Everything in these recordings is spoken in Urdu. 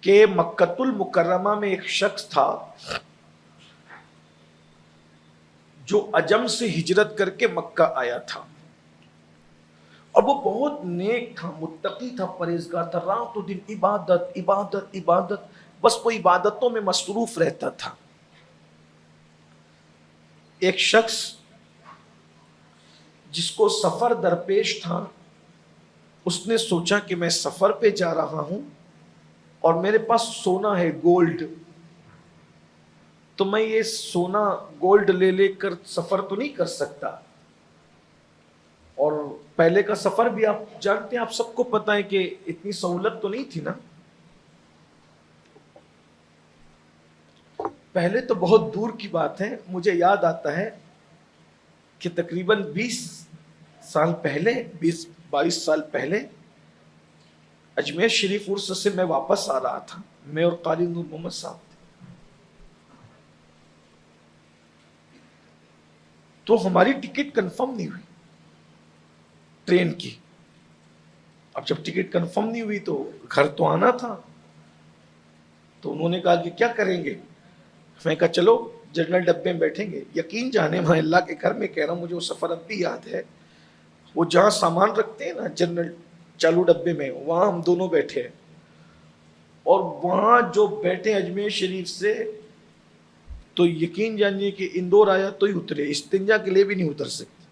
کہ مکۃ المکرمہ میں ایک شخص تھا جو عجم سے ہجرت کر کے مکہ آیا تھا، اور وہ بہت نیک تھا، متقی تھا، پرہیزگار تھا، رات و دن عبادت عبادت عبادت، بس وہ عبادتوں میں مصروف رہتا تھا۔ ایک شخص جس کو سفر درپیش تھا، اس نے سوچا کہ میں سفر پہ جا رہا ہوں اور میرے پاس سونا ہے، گولڈ، تو میں یہ سونا گولڈ لے لے کر سفر تو نہیں کر سکتا۔ اور پہلے کا سفر بھی آپ جانتے ہیں، آپ سب کو پتہ ہے کہ اتنی سہولت تو نہیں تھی نا، پہلے تو بہت دور کی بات ہے، مجھے یاد آتا ہے کہ تقریباً 20 سال پہلے، 22 سال پہلے اجمیر شریف عرس سے میں واپس آ رہا تھا، میں اور قاری نور محمد صاحب تھے، تو ہماری ٹکٹ کنفرم نہیں ہوئی ٹرین کی۔ اب جب ٹکٹ کنفرم نہیں ہوئی تو گھر تو آنا تھا، تو انہوں نے کہا کہ کیا کریں گے؟ میں کہا چلو جنرل ڈبے میں بیٹھیں گے۔ یقین جانے میں اللہ کے گھر میں کہہ رہا ہوں، مجھے وہ سفر اب بھی یاد ہے، وہ جہاں سامان رکھتے ہیں نا جنرل چالو ڈبے میں، وہاں ہم دونوں بیٹھے ہیں، اور وہاں جو بیٹھے اجمیر شریف سے تو یقین جانیے کہ اندور آیا تو ہی اترے، استنجا کے لیے بھی نہیں اتر سکتے،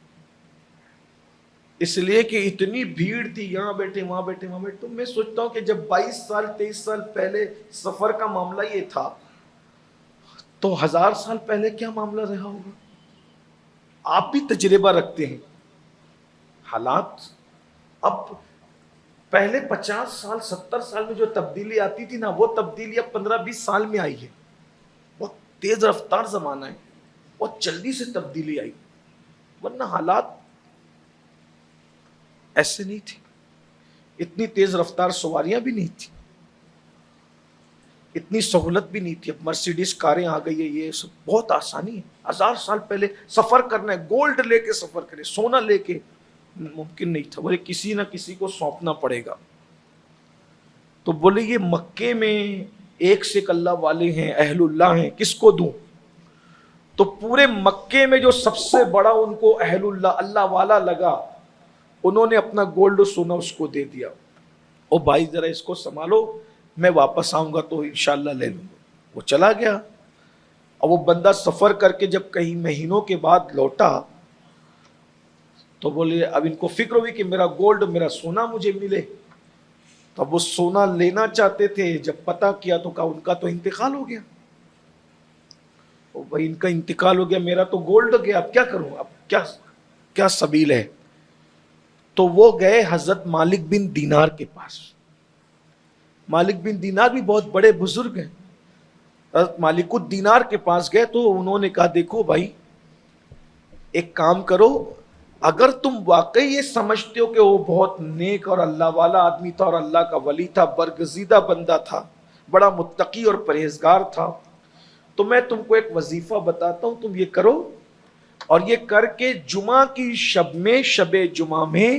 اس لیے کہ اتنی بھیڑ تھی، یہاں بیٹھے وہاں بیٹھے وہاں بیٹھے۔ تو میں سوچتا ہوں کہ جب 22 سال 23 سال پہلے سفر کا معاملہ یہ تھا، تو 1000 سال پہلے کیا معاملہ رہا ہوگا؟ آپ بھی تجربہ رکھتے ہیں، حالات اب پہلے 50 سال 70 سال میں جو تبدیلی آتی تھی نا، وہ تبدیلی اب 15-20 سال میں آئی ہے، بہت تیز رفتار زمانہ ہے، بہت جلدی سے تبدیلی آئی، ورنہ حالات ایسے نہیں تھی، اتنی تیز رفتار سواریاں بھی نہیں تھی، اتنی سہولت بھی نہیں تھی۔ اب مرسیڈیز کاریں آ گئی ہے، یہ سب بہت آسانی ہے۔ 1000 سال پہلے سفر کرنا ہے، گولڈ لے کے سفر کرے، سونا لے کے، ممکن نہیں تھا، بولے کسی نہ کسی کو سونپنا پڑے گا۔ تو بولے یہ مکے میں ایک سے ایک اللہ والے ہیں، اہل اللہ ہیں، کس کو دوں؟ تو پورے مکے میں جو سب سے بڑا ان کو اہل اللہ، اللہ والا لگا، انہوں نے اپنا گولڈ سونا اس کو دے دیا، او بھائی ذرا اس کو سنبھالو، میں واپس آؤں گا تو انشاءاللہ لے لوں گا۔ وہ چلا گیا، اور وہ بندہ سفر کر کے جب کئی مہینوں کے بعد لوٹا تو بولے اب ان کو فکر ہوئی کہ میرا گولڈ، میرا سونا مجھے ملے، تو اب وہ سونا لینا چاہتے تھے، جب پتہ کیا تو کہا ان کا تو انتقال ہو گیا۔ بھائی ان کا انتقال ہو گیا، میرا تو گولڈ گیا، اب کیا کروں، اب کیا سبیل ہے؟ تو وہ گئے حضرت مالک بن دینار کے پاس۔ مالک بن دینار بھی بہت بڑے بزرگ ہیں، حضرت مالک الدینار کے پاس گئے تو انہوں نے کہا دیکھو بھائی ایک کام کرو، اگر تم واقعی یہ سمجھتے ہو کہ وہ بہت نیک اور اللہ والا آدمی تھا اور اللہ کا ولی تھا، برگزیدہ بندہ تھا، بڑا متقی اور پرہیزگار تھا، تو میں تم کو ایک وظیفہ بتاتا ہوں، تم یہ کرو، اور یہ کر کے جمعہ کی شب میں، شب جمعہ میں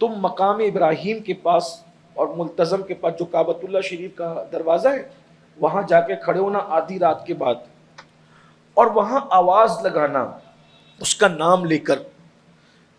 تم مقام ابراہیم کے پاس اور ملتزم کے پاس جو کعبۃ اللہ شریف کا دروازہ ہے، وہاں جا کے کھڑے ہونا آدھی رات کے بعد، اور وہاں آواز لگانا اس کا نام لے کر۔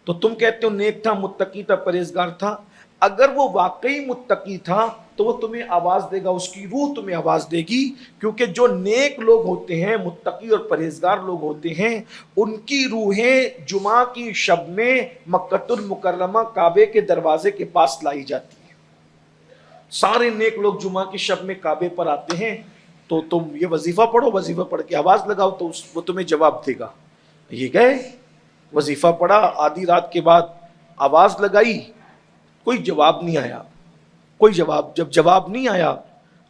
تو تم کہتے ہو نیک تھا، متقی تھا، پرہیزگار تھا، اگر وہ واقعی متقی تھا تو وہ تمہیں آواز دے گا، اس کی روح تمہیں آواز دے گی، کیونکہ جو نیک لوگ ہوتے ہیں، متقی اور پرہیزگار لوگ ہوتے ہیں، ان کی روحیں جمعہ کی شب میں مکۃ المکرمہ کعبے کے دروازے کے پاس لائی جاتی ہیں۔ سارے نیک لوگ جمعہ کی شب میں کعبے پر آتے ہیں، تو تم یہ وظیفہ پڑھو، وظیفہ پڑھ کے آواز لگاؤ تو وہ تمہیں جواب دے گا۔ یہ گئے، وظیفہ پڑھا، آدھی رات کے بعد آواز لگائی، کوئی جواب نہیں آیا، کوئی جواب، جب جواب نہیں آیا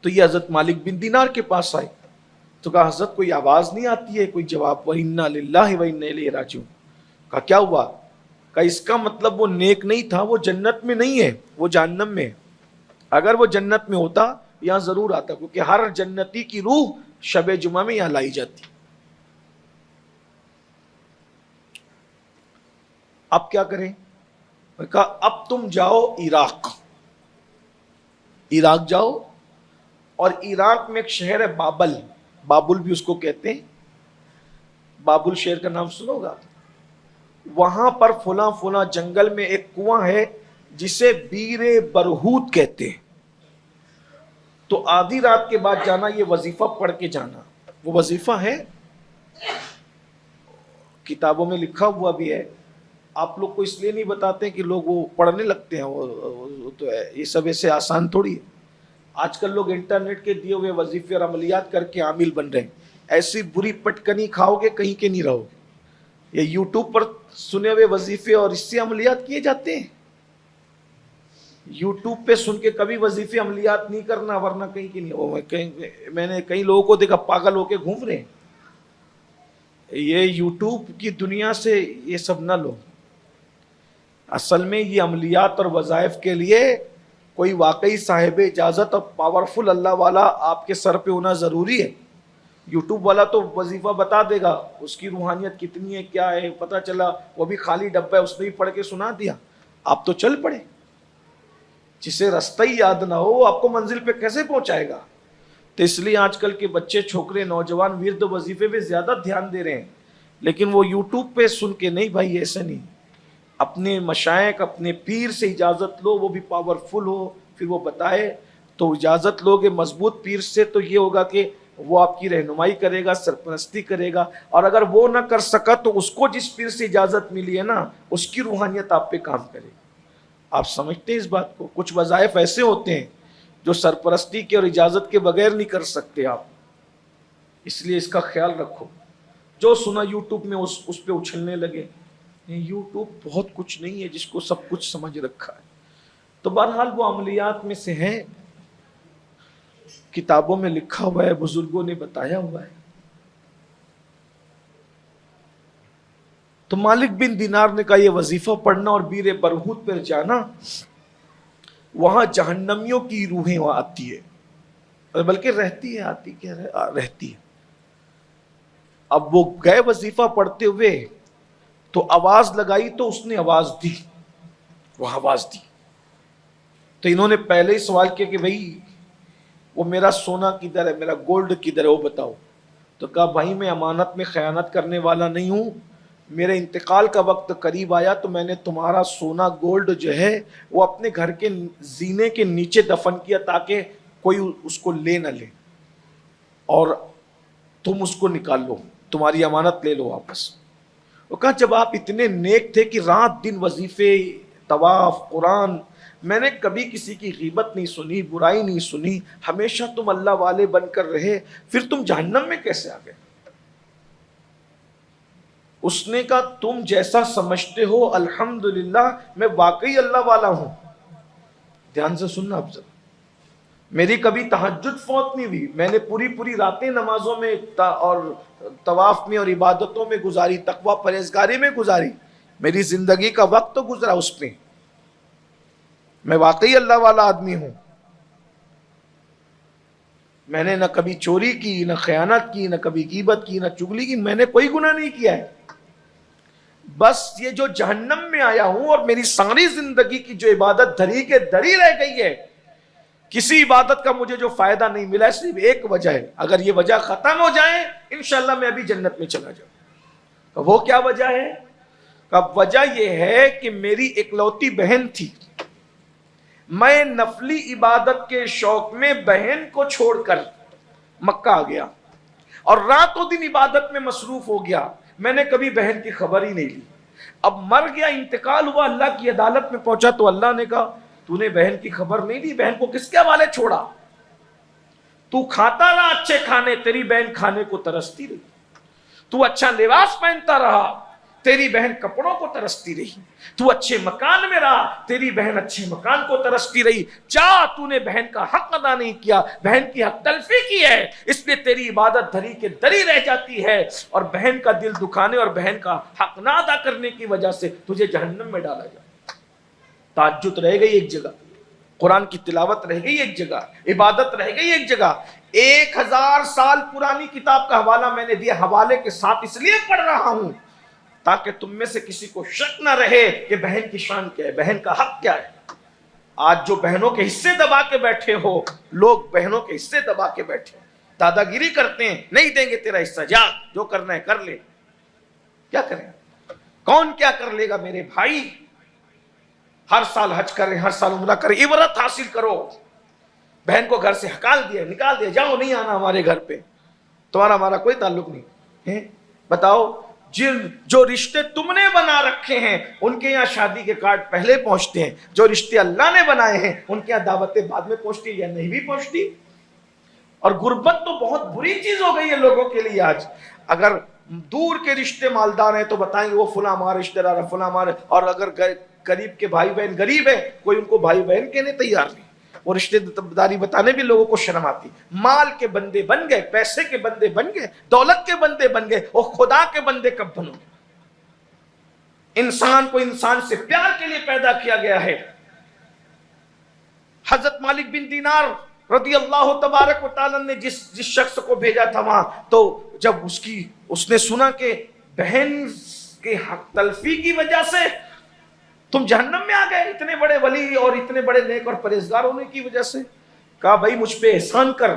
تو یہ حضرت مالک بن دینار کے پاس آئے، تو کہا حضرت کوئی آواز نہیں آتی ہے، کوئی جواب، وَإِنَّا لِلَّهِ وَإِنَّا إِلَيْهِ رَاجِعُونَ۔ کہا کیا ہوا؟ کہا اس کا مطلب وہ نیک نہیں تھا، وہ جنت میں نہیں ہے، وہ جہنم میں ہے، اگر وہ جنت میں ہوتا یہاں ضرور آتا، کیونکہ ہر جنتی کی روح شب جمعہ میں یہاں لائی جاتی۔ اب کیا کریں؟ کہا اب تم جاؤ عراق جاؤ، اور عراق میں ایک شہر ہے بابل، بابل بھی اس کو کہتے ہیں، بابل شہر کا نام سنو گا؟ وہاں پر فلاں فلاں جنگل میں ایک کنواں ہے جسے بیر برہوت کہتے ہیں، تو آدھی رات کے بعد جانا، یہ وظیفہ پڑھ کے جانا، وہ وظیفہ ہے، کتابوں میں لکھا ہوا بھی ہے، آپ لوگ کو اس لیے نہیں بتاتے کہ لوگ وہ پڑھنے لگتے ہیں، وہ تو ہے، یہ سب ایسے آسان تھوڑی ہے، آج کل لوگ انٹرنیٹ کے دیے ہوئے وظیفے اور عملیات کر کے عامل بن رہے ہیں، ایسی بری پٹکنی کھاؤ گے کہیں کے نہیں رہو گے، یہ یوٹیوب پر سنے ہوئے وظیفے اور اس سے عملیات کیے جاتے ہیں، یوٹیوب پہ سن کے کبھی وظیفے عملیات نہیں کرنا، ورنہ کہیں کے نہیں، میں نے کئی لوگوں کو دیکھا پاگل ہو کے گھوم رہے ہیں، یہ یوٹیوب کی دنیا سے یہ سب نہ لو، اصل میں یہ عملیات اور وظائف کے لیے کوئی واقعی صاحب اجازت اور پاورفل اللہ والا آپ کے سر پہ ہونا ضروری ہے، یوٹیوب والا تو وظیفہ بتا دے گا، اس کی روحانیت کتنی ہے کیا ہے پتہ چلا، وہ بھی خالی ڈبہ ہے، اس نے ہی پڑھ کے سنا دیا، آپ تو چل پڑے، جسے رستہ ہی یاد نہ ہو وہ آپ کو منزل پہ کیسے پہنچائے گا؟ تو اس لیے آج کل کے بچے چھوکرے نوجوان ورد وظیفے پہ زیادہ دھیان دے رہے ہیں، لیکن وہ یوٹیوب پہ سن کے نہیں، بھائی ایسے نہیں، اپنے مشائخ اپنے پیر سے اجازت لو، وہ بھی پاورفل ہو، پھر وہ بتائے تو اجازت لو گے مضبوط پیر سے، تو یہ ہوگا کہ وہ آپ کی رہنمائی کرے گا، سرپرستی کرے گا، اور اگر وہ نہ کر سکا تو اس کو جس پیر سے اجازت ملی ہے نا، اس کی روحانیت آپ پہ کام کرے گی۔ آپ سمجھتے ہیں اس بات کو؟ کچھ وظائف ایسے ہوتے ہیں جو سرپرستی کے اور اجازت کے بغیر نہیں کر سکتے آپ، اس لیے اس کا خیال رکھو، جو سنا یوٹیوب میں اس پہ اچھلنے لگے، یوٹیوب بہت کچھ نہیں ہے جس کو سب کچھ سمجھ رکھا ہے، تو بہرحال وہ عملیات میں سے ہیں، کتابوں میں لکھا ہوا ہے، بزرگوں نے بتایا ہوا ہے۔ تو مالک بن دینار نے کہا یہ وظیفہ پڑھنا اور بیر برہوت پر جانا، وہاں جہنمیوں کی روحیں وہاں آتی ہے، بلکہ رہتی ہے، آتی کیا رہتی ہے۔ اب وہ گئے وظیفہ پڑھتے ہوئے تو آواز لگائی، تو اس نے آواز دی، وہ آواز دی، تو انہوں نے پہلے ہی سوال کیا کہ بھائی وہ میرا سونا کدھر ہے، میرا گولڈ کدھر ہے، وہ بتاؤ، تو کہا بھائی میں امانت میں خیانت کرنے والا نہیں ہوں، میرے انتقال کا وقت قریب آیا تو میں نے تمہارا سونا گولڈ جو ہے وہ اپنے گھر کے زینے کے نیچے دفن کیا تاکہ کوئی اس کو لے نہ لے، اور تم اس کو نکال لو، تمہاری امانت لے لو واپس۔ وہ کہا جب آپ اتنے نیک تھے کہ رات دن وظیفے، طواف، قرآن، میں نے کبھی کسی کی غیبت نہیں سنی، برائی نہیں سنی، ہمیشہ تم اللہ والے بن کر رہے، پھر تم جہنم میں کیسے آ گئے؟ اس نے کہا تم جیسا سمجھتے ہو الحمدللہ میں واقعی اللہ والا ہوں، دھیان سے سننا اب ذرا، میری کبھی تہجد فوت نہیں ہوئی، میں نے پوری راتیں نمازوں میں اور طواف میں اور عبادتوں میں گزاری، تقوی پرہیزگاری میں گزاری، میری زندگی کا وقت تو گزرا اس پہ، میں واقعی اللہ والا آدمی ہوں، میں نے نہ کبھی چوری کی، نہ خیانت کی، نہ کبھی غیبت کی، نہ چغلی کی، میں نے کوئی گناہ نہیں کیا ہے، بس یہ جو جہنم میں آیا ہوں اور میری ساری زندگی کی جو عبادت دھری کے دھری رہ گئی ہے، کسی عبادت کا مجھے جو فائدہ نہیں ملا ہے، صرف ایک وجہ ہے، اگر یہ وجہ ختم ہو جائے انشاءاللہ میں ابھی جنت میں چلا جاؤں۔ وہ کیا وجہ ہے؟ وجہ یہ ہے کہ میری اکلوتی بہن تھی، میں نفلی عبادت کے شوق میں بہن کو چھوڑ کر مکہ آ گیا اور راتوں دن عبادت میں مصروف ہو گیا، میں نے کبھی بہن کی خبر ہی نہیں لی، اب مر گیا، انتقال ہوا، اللہ کی عدالت میں پہنچا تو اللہ نے کہا تو نے بہن کی خبر نہیں لی، بہن کو کس کے حوالے چھوڑا، تو کھاتا رہا اچھے کھانے، تیری بہن کھانے کو ترستی رہی، تو اچھا لباس پہنتا رہا، تیری بہن کپڑوں کو ترستی رہی، تو اچھے مکان میں رہا، تیری بہن اچھے مکان کو ترستی رہی، تو نے بہن کا حق ادا نہیں کیا، بہن کی حق تلفی کی ہے، اس لیے تیری عبادت دھری کے دھری رہ جاتی ہے، اور بہن کا دل دکھانے اور بہن کا حق نہ ادا کرنے کی وجہ سے تجھے جہنم میں ڈالا جائے۔ تہجد رہ گئی ایک جگہ، قرآن کی تلاوت رہ گئی ایک جگہ، عبادت رہ گئی ایک جگہ، 1000 سال پرانی کتاب کا حوالہ میں نے دیا، حوالے کے ساتھ اس لیے پڑھ رہا ہوں تاکہ تم میں سے کسی کو شک نہ رہے کہ بہن کی شان کیا ہے، بہن کا حق کیا ہے۔ آج جو بہنوں کے حصے دبا کے بیٹھے ہو، لوگ بہنوں کے حصے دبا کے بیٹھے، دادا گیری کرتے ہیں، نہیں دیں گے تیرا حصہ، جا جو کرنا ہے کر لے. کیا کریں؟ کون کیا کر لے گا میرے بھائی؟ ہر سال حج کریں، ہر سال عمرہ کریں، عبرت حاصل کرو. بہن کو گھر سے نکال دیا، جاؤ نہیں آنا ہمارے گھر پہ، تمہارا ہمارا کوئی تعلق نہیں. بتاؤ، جو رشتے تم نے بنا رکھے ہیں ان کے یہاں شادی کے کارڈ پہلے پہنچتے ہیں، جو رشتے اللہ نے بنائے ہیں ان کے یہاں دعوتیں بعد میں پہنچتی یا نہیں بھی پہنچتی. اور غربت تو بہت بری چیز ہو گئی ہے لوگوں کے لیے آج. اگر دور کے رشتے مالدار ہیں تو بتائیں گے وہ فلاں ہمارا رشتہ دار ہے، فلاں ہمارے، اور اگر قریب کے بھائی بہن غریب ہیں کوئی ان کو بھائی بہن کہنے تیار نہیں. وہ رشتے داری بتانے بھی لوگوں کو شرم آتی. مال کے بندے بن گئے، پیسے کے بندے بن گئے، دولت کے بندے بن گئے، اور خدا کے بندے کب بنو گے؟ انسان کو انسان سے پیار کے لیے پیدا کیا گیا ہے. حضرت مالک بن دینار رضی اللہ تبارک و تعالی نے جس شخص کو بھیجا تھا وہاں، تو جب اس نے سنا کہ بہن کے حق تلفی کی وجہ سے تم جہنم میں آ گئے، اتنے بڑے ولی اور اتنے بڑے نیک اور پرہیزگار ہونے کی وجہ سے، کہا بھائی مجھ پہ احسان کر،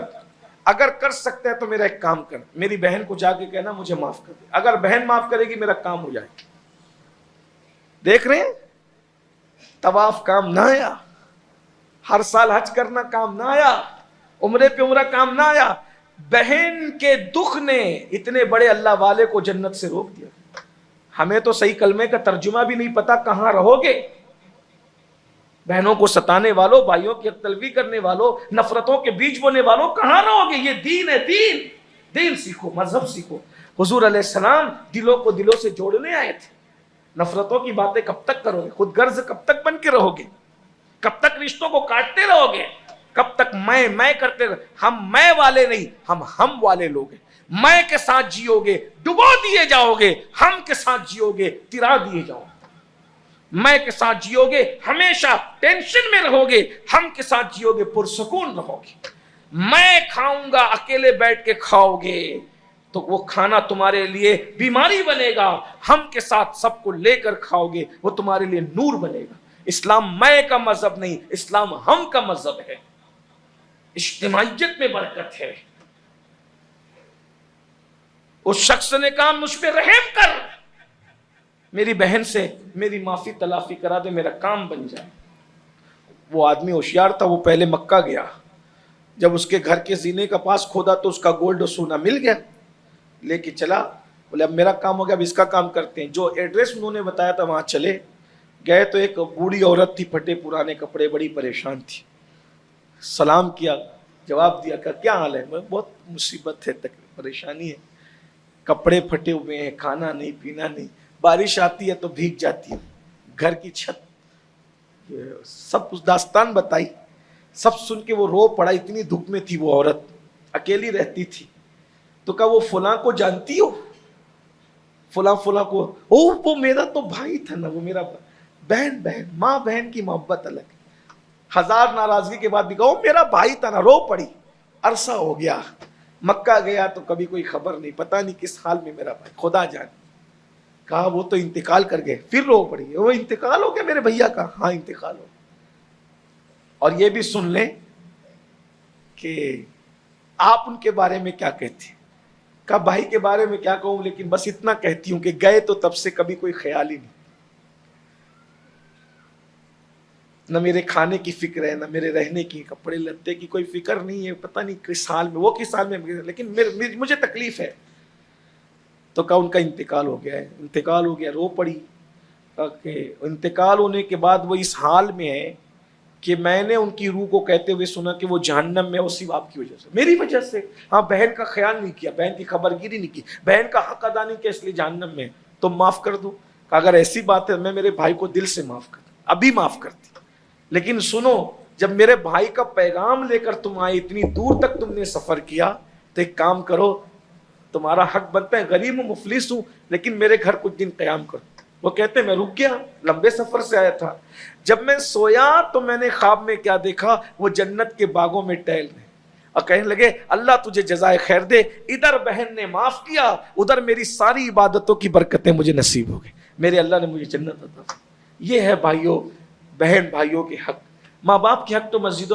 اگر کر سکتا ہے تو میرا ایک کام کر، میری بہن کو جا کے کہنا مجھے معاف کر دے. اگر بہن معاف کرے گی میرا کام ہو جائے. دیکھ رہے ہیں، طواف کام نہ آیا، ہر سال حج کرنا کام نہ آیا، عمرے پہ عمرہ کام نہ آیا. بہن کے دکھ نے اتنے بڑے اللہ والے کو جنت سے روک دیا. ہمیں تو صحیح کلمے کا ترجمہ بھی نہیں پتا، کہاں رہو گے؟ بہنوں کو ستانے والوں، بھائیوں کی تلوی کرنے والوں، نفرتوں کے بیج بونے والوں، کہاں رہو گے؟ یہ دین ہے، دین سیکھو، مذہب سیکھو. حضور علیہ السلام دلوں کو دلوں سے جوڑنے آئے تھے. نفرتوں کی باتیں کب تک کرو گے؟ خود غرض کب تک بن کے رہو گے؟ کب تک رشتوں کو کاٹتے رہو گے؟ کب تک میں کرتے رہو؟ ہم میں والے نہیں، ہم والے لوگ ہیں. میں کے ساتھ جیو گے ڈبو دیے جاؤ گے، ہم کے ساتھ جیو گے ترا دیے جاؤ گے. میں کے ساتھ جیو گے ہمیشہ ٹینشن میں رہو گے، ہم کے ساتھ جیو گے پرسکون رہو گے. میں کھاؤں گا اکیلے بیٹھ کے کھاؤ گے تو وہ کھانا تمہارے لیے بیماری بنے گا، ہم کے ساتھ سب کو لے کر کھاؤ گے وہ تمہارے لیے نور بنے گا. اسلام میں کا مذہب نہیں، اسلام ہم کا مذہب ہے. اجتماعیت میں برکت ہے. اس شخص نے کہا مجھ پہ رحم کر، میری بہن سے میری معافی تلافی کرا دے، میرا کام بن جائے. وہ آدمی ہوشیار تھا، وہ پہلے مکہ گیا. جب اس کے گھر کے زینے کا پاس کھودا تو اس کا گولڈ و سونا مل گیا، لے کے چلا. بولے اب میرا کام ہو گیا، اب اس کا کام کرتے ہیں. جو ایڈریس انہوں نے بتایا تھا وہاں چلے گئے تو ایک بوڑھی عورت تھی، پھٹے پرانے کپڑے، بڑی پریشان تھی. سلام کیا، جواب دیا کہ کیا حال ہے؟ بہت مصیبت ہے، پریشانی ہے، کپڑے پھٹے ہوئے ہیں، کھانا نہیں پینا نہیں، بارش آتی ہے تو بھیگ جاتی ہے، گھر کی چھت. سب کچھ داستان بتائی. سب سن کے وہ رو پڑا، اتنی دکھ میں تھی وہ عورت، اکیلی رہتی تھی. تو کہا وہ فلاں کو جانتی ہو؟ فلاں کو؟ وہ میرا تو بھائی تھا نا، وہ میرا بہن ماں بہن کی محبت الگ. ہزار ناراضگی کے بعد بھی کہا وہ میرا بھائی تھا نا. رو پڑی. عرصہ ہو گیا، مکہ گیا تو کبھی کوئی خبر نہیں، پتہ نہیں کس حال میں میرا بھائی، خدا جانے. کہا وہ تو انتقال کر گئے. پھر رو پڑی، وہ انتقال ہو گیا میرے بھیا کا؟ ہاں انتقال ہو. اور یہ بھی سن لیں کہ آپ ان کے بارے میں کیا کہتے ہیں. کہا بھائی کے بارے میں کیا کہوں، لیکن بس اتنا کہتی ہوں کہ گئے تو تب سے کبھی کوئی خیال ہی نہیں، نہ میرے کھانے کی فکر ہے، نہ میرے رہنے کی، کپڑے لتے کی کوئی فکر نہیں ہے. پتہ نہیں کس حال میں، وہ کس حال میں، لیکن مجھے تکلیف ہے. تو کہا ان کا انتقال ہو گیا ہے. انتقال ہو گیا. رو پڑی. کہ انتقال ہونے کے بعد وہ اس حال میں ہے کہ میں نے ان کی روح کو کہتے ہوئے سنا کہ وہ جہنم میں، اسی آپ کی وجہ سے، میری وجہ سے. ہاں بہن کا خیال نہیں کیا، بہن کی خبر گیری نہیں کی، بہن کا حق ادا نہیں کیا، اس لیے جہنم میں. تو معاف کر دو. کہ اگر ایسی بات ہے میں میرے بھائی کو دل سے معاف کرتا، ابھی معاف کرتی. لیکن سنو، جب میرے بھائی کا پیغام لے کر تم آئے، اتنی دور تک تم نے سفر کیا، تو ایک کام کرو، تمہارا حق بنتا ہے، غریب ہوں مفلس ہوں، لیکن میرے گھر کچھ دن قیام کرو. وہ کہتے ہیں میں رک گیا، لمبے سفر سے آیا تھا. جب میں سویا تو میں نے خواب میں کیا دیکھا، وہ جنت کے باغوں میں ٹہل رہے اور کہنے لگے اللہ تجھے جزائے خیر دے، ادھر بہن نے معاف کیا، ادھر میری ساری عبادتوں کی برکتیں مجھے نصیب ہو گئی، میرے اللہ نے مجھے جنت عطا کی. یہ ہے بھائیوں، بہن بھائیوں کے حق. ماں باپ کے حق تو مسجدوں